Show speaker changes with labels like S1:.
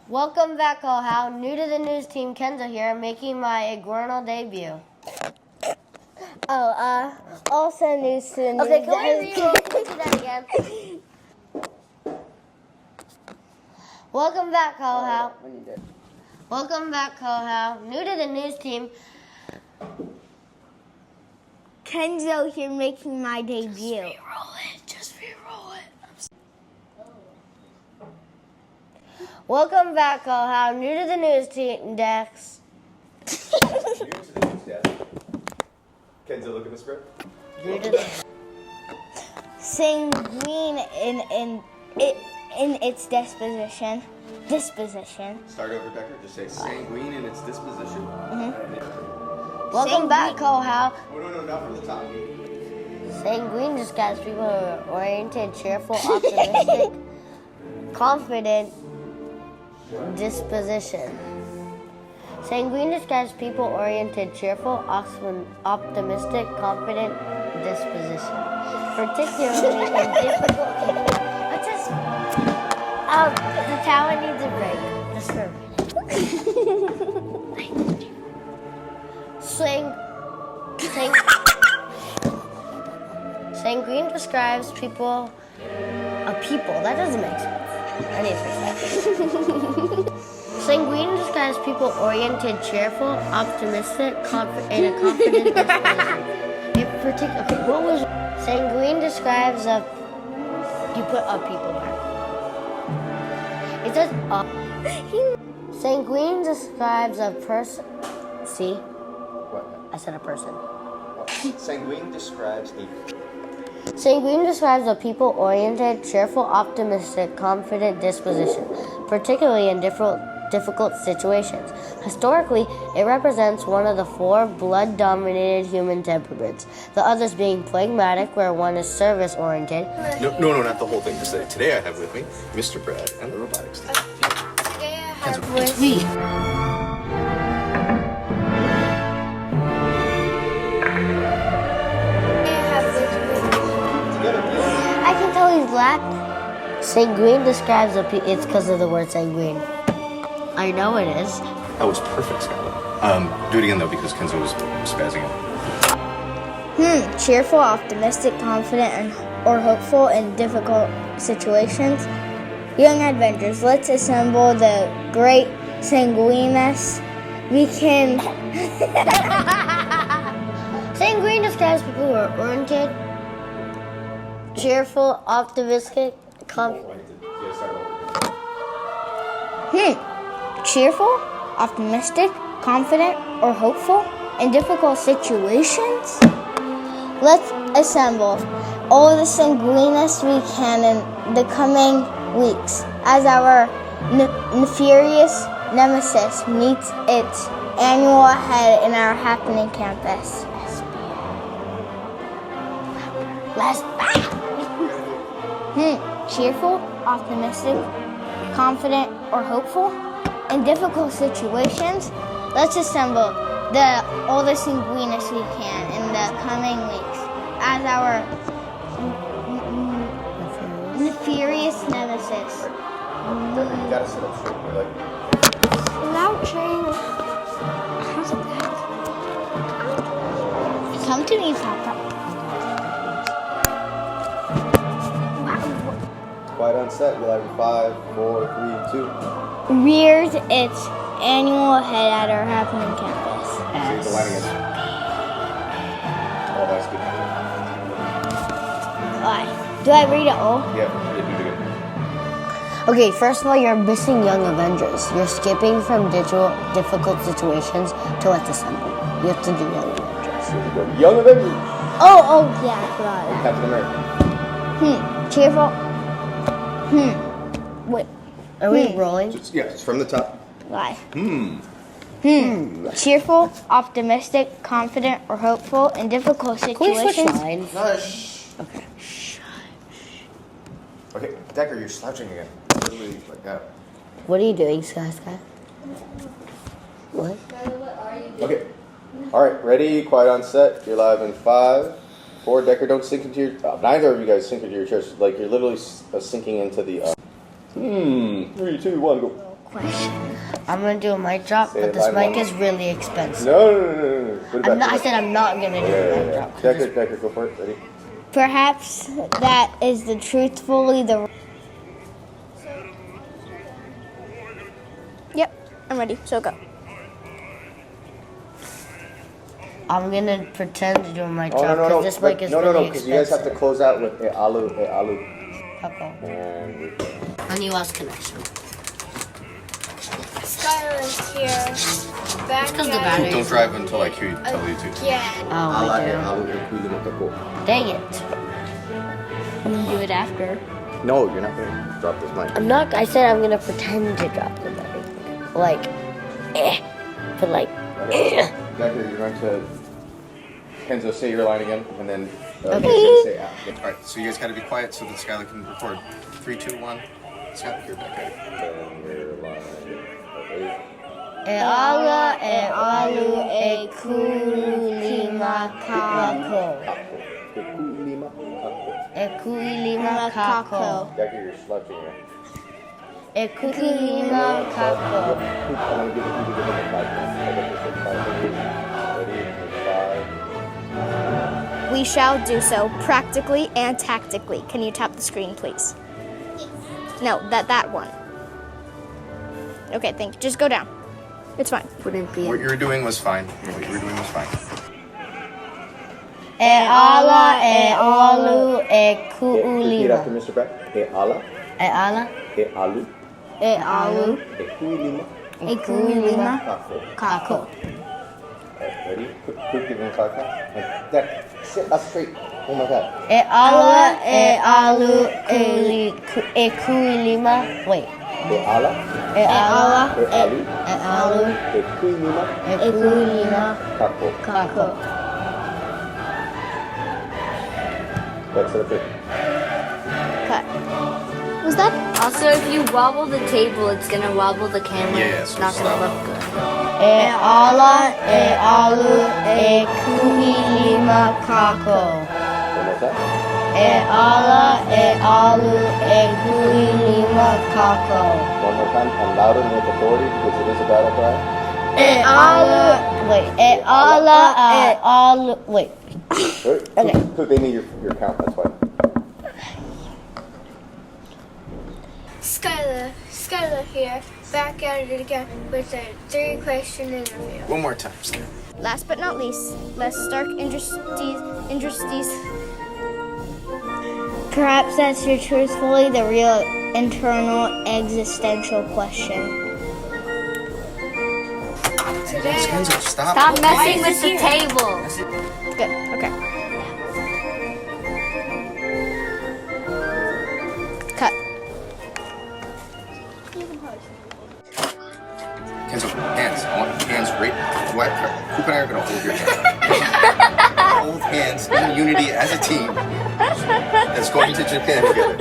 S1: Welcome back, Kaʻōhao. New to the news team, Kenzo here, making my iguanal debut.
S2: Also news to the news.
S1: Okay, can we do that again? Welcome back, Kaʻōhao. Welcome back, Kaʻōhao. New to the news team,
S2: Kenzo here making my debut.
S1: Just re-roll it. Welcome back, Kaʻōhao. New to the news team, Dex.
S3: Kenzo, look at the script.
S1: New to the...
S2: Sanguine in its disposition.
S3: Start over, Decker. Just say sanguine in its disposition.
S1: Welcome back, Kaʻōhao.
S3: Oh, no, not from the top.
S1: Sanguine describes people who are oriented, cheerful, optimistic, confident disposition. Sanguine describes people oriented, cheerful, optimistic, confident disposition. Particularly in difficult... the tower needs a break. Just for a minute. Sanguine describes people... That doesn't make sense. I need to fix that. Sanguine describes people oriented, cheerful, optimistic, and a confident disposition. Sanguine describes you put people there. It says Sanguine describes a person. See?
S3: What?
S1: I said a person.
S3: What? Sanguine describes
S1: a people-oriented, cheerful, optimistic, confident disposition, particularly in difficult situations. Historically, it represents one of the four blood-dominated human temperaments, the others being phlegmatic, where one is service-oriented.
S3: No, not the whole thing. Just today I have with me Mr. Brad and the robotics team.
S1: Today I have with me. I can tell he's black. Sanguine describes it's because of the word sanguine. I know it is.
S3: That was perfect, Skylar. Do it again though, because Kenzo was spazzing out.
S2: Cheerful, optimistic, confident, or hopeful in difficult situations. Young adventurers, let's assemble the great sanguineness. We can...
S1: Sanguine describes people who are oriented, cheerful, optimistic, confident.
S2: Cheerful, optimistic, confident, or hopeful in difficult situations? Let's assemble all the sanguineness we can in the coming weeks as our nefarious nemesis meets its annual head in our happening campus. Cheerful, optimistic, confident, or hopeful in difficult situations. Let's assemble all the sanguineness we can in the coming weeks as our nefarious nemesis.
S3: You gotta sit up straight.
S2: Slouching. How's that? Come to me, Papa.
S3: Quiet on set. You'll have 5, 4, 3, 2.
S2: Rears its annual head at our happening campus.
S3: See the line again. Oh, that's good.
S2: Do I read it all?
S3: Yeah, do it again.
S1: Okay, first of all, you're missing Young Avengers. You're skipping from difficult situations to let's assemble. You have to do Young Avengers.
S3: Young Avengers.
S2: Oh, yeah, I forgot that.
S3: Captain America.
S2: Cheerful. Wait.
S1: Are we rolling?
S3: It's from the top.
S2: Why? Cheerful, optimistic, confident, or hopeful in difficult
S1: Can we switch
S2: situations.
S1: lines?
S3: Okay. Okay, Decker, you're slouching again. Literally like that.
S1: What are you doing, Sky? What?
S3: Okay. All right, ready? Quiet on set. You're live in 5, 4. Decker, don't sink into your... neither of you guys sink into your chairs. Like, you're literally sinking into the... 3, 2, 1, go.
S2: question.
S1: I'm gonna do a mic drop,
S3: Say
S1: but
S3: it
S1: this
S3: line
S1: mic
S3: one.
S1: is really expensive.
S3: No. Put it
S1: I'm not,
S3: back.
S1: I said I'm not gonna do a mic drop. 'cause it's-
S3: Decker, go for it. Ready?
S2: Perhaps that is the truthfully the. Yep, I'm ready. So go.
S1: I'm gonna pretend to do a mic
S3: Oh,
S1: drop because
S3: no.
S1: this mic is
S3: No,
S1: really
S3: because you guys have to
S1: expensive.
S3: close out with alu.
S1: Okay.
S3: And we
S1: On US connection.
S2: Skylar's here. Back
S1: Because the battery.
S3: don't drive until I tell you to.
S2: again.
S1: Oh, we do.
S3: alu e kuilima kako.
S1: Dang it.
S2: I'm gonna do it after.
S3: No, you're not gonna drop this mic.
S1: I'm not. I said I'm gonna pretend to drop the mic. Like, but like,
S3: Decker, you're going to Kenzo say your line again, and then
S1: Okay.
S3: Ken's gonna say out. All right, so you guys got to be quiet so that Skylar can record. 3, 2, 1. Skylar, you're back at it. Then your line.
S1: e ala e alu e kuilima kako.
S3: Kuilima kako.
S1: E kuilima kako.
S3: Decker, you're slouching here.
S1: E kuilima kako.
S3: I want to give it you to give him a 5 points. Ready? 5.
S2: We shall do so practically and tactically. Can you tap the screen, please? No, that one. Okay, thank you. Just go down. It's fine.
S1: Wouldn't be.
S3: What you were doing was fine. What you were doing was fine.
S1: E ala e alu e
S3: Repeat after
S1: kuilima.
S3: Mr. Beck. E ala,
S1: E ala
S3: e alu,
S1: e alu
S3: e kuilima
S1: e kuilima
S3: kako.
S1: kako.
S3: Ready? Quick, give him 5 points. And Deck, sit up straight. Oh my god.
S1: E ala e alu e kuilima. Wait.
S3: E ala,
S1: E ala
S3: e alu,
S1: e alu
S3: e kuilima
S1: e kuilima
S3: kako.
S1: kako.
S3: That's it.
S2: Cut. Was that?
S4: Also, if you wobble the table, it's gonna wobble the camera.
S3: Yeah,
S4: It's
S3: so
S4: not gonna
S3: stop.
S4: look good.
S1: E ala e alu e kuilima kako.
S3: One more time.
S1: E ala e alu e kuilima kako.
S3: One more time. And louder and with authority because it is a battle cry.
S1: E ala wait. E ala e alu wait.
S3: Right?
S1: Okay.
S3: They need your count, that's why.
S2: Skylar here. Back at it again with a 3-question interview.
S3: One more time, Skylar.
S2: Last but not least, let's start industries. Perhaps that's your truthfully the real internal existential question.
S4: Stop messing with the table.
S2: Good. Okay. Cut.
S3: Kenzo, hands. I want hands right. What? Coop and I are going to hold your hand. Hold hands in unity as a team that's going to Japan together.